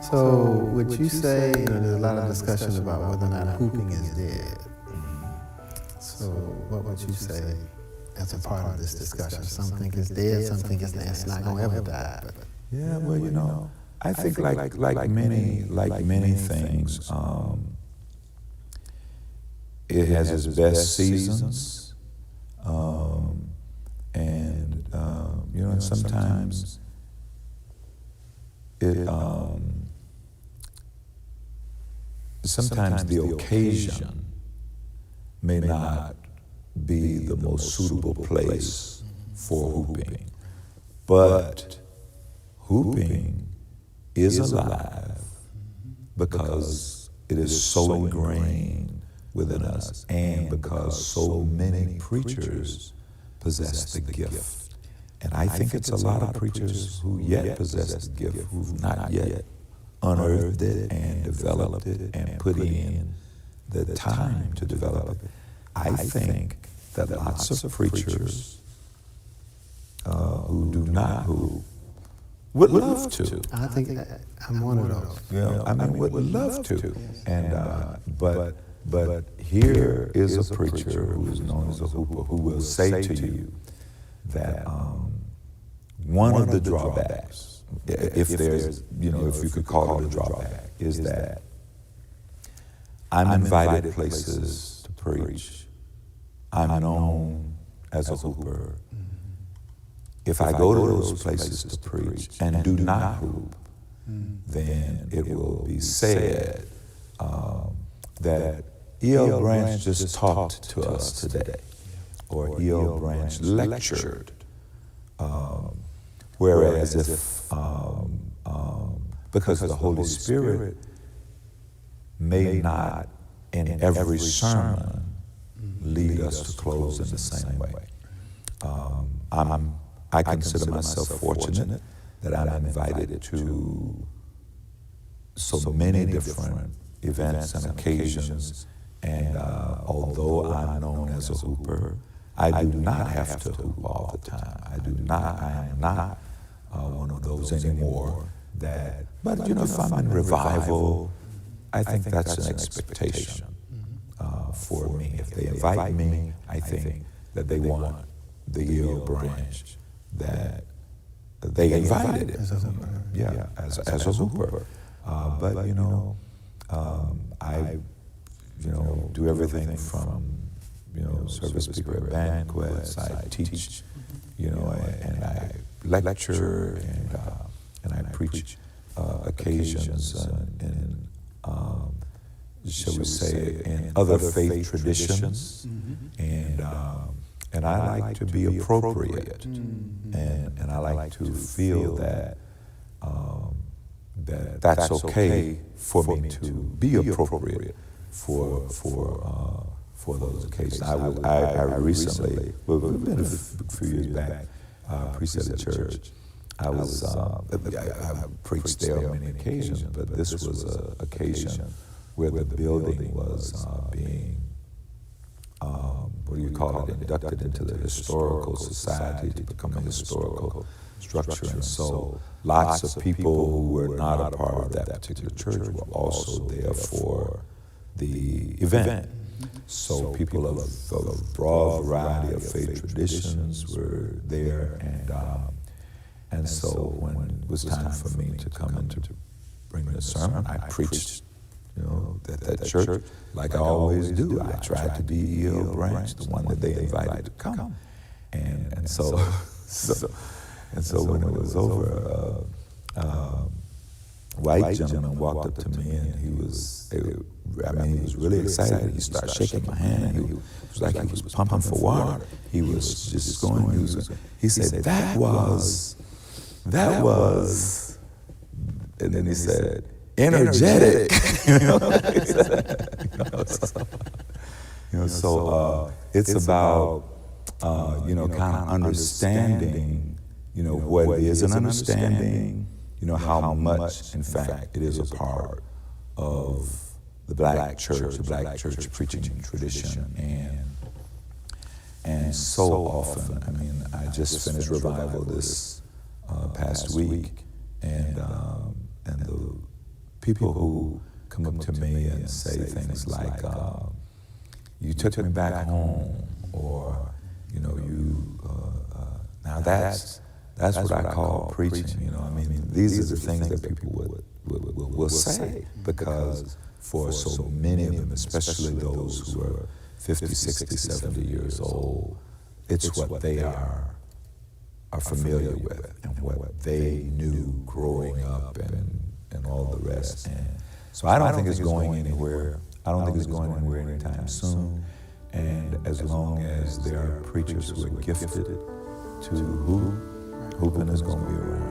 So, would you say, there's a lot of discussion about whether or not hooping is dead. So, what would you say as a part of this discussion? Some think it's dead, some think it's not going to ever die. But. Yeah, well, I think like many things, it has its best seasons, and sometimes sometimes the occasion may not be the most suitable place for hooping, but hooping is alive because it is so ingrained within us, and because so many preachers possess the gift. And I think it's a lot of preachers who yet possess the gift, who've not yet unearthed it and developed it and put in the time to develop it. I think that lots of preachers who do not hoop would love to. I think I'm one of those. Would love to. And but here is a preacher who is known as a hooper who will say to you that one of the drawbacks, if there's, if you could call it a drawback, is that I'm invited places to preach. I'm known as a hooper. If I go to those places to preach and do not hoop, then it will be said that E.L. Branch just talked to us today, or E.L. Branch lectured, whereas if, because the Holy Spirit may not in every sermon lead us to close in the same way. I consider myself fortunate that I'm invited to so many different events and occasions, and although I'm known as a hooper, I do not have to hoop all the time. I am not one of those anymore but if I'm in revival, I think that's an expectation for me. If they invite me, I think that they want the E.L. Branch that they invited it. As a hooper. But I do everything from service speaker at banquets. I teach, and I lecture, and I preach occasions in shall we say, in other faith traditions, and I like to be appropriate, and I like to feel that that's okay for me to be appropriate for those occasions. I recently, we've been a few years back, preached at a church. I preached there on many occasions, but this was an occasion where the building was being, inducted into the Historical Society to become a historical structure. And so lots of people who were not a part of that particular church were also there for the event. So people of a broad variety of faith traditions were there, and so when it was time for me to come in to bring the sermon, I preached, at that church like I always do. I tried to be E.L. Branch, the one that they invited to come, and so when it was over, white gentleman walked up to me, and he was really excited. He started shaking my hand. He was like he was pumping for water. He was just going. He said, that was, and then he said, energetic. So it's about kind of understanding, what it is, and understanding, how much, in fact, it is a part of the black church preaching tradition, and so often, I just finished revival this past week, and people who come up to me and say things like, you took me back home, or, you know, now that's what I call preaching, you know. I mean, these are the things that people will say, because for so many of them, especially those who are 50, 60, 70 years old, it's what they are familiar with and what they knew growing up and all the rest. And so I don't think it's going anywhere. I don't think it's going anywhere anytime soon. And as long as there are preachers who are gifted to hoop, hooping is going to be around.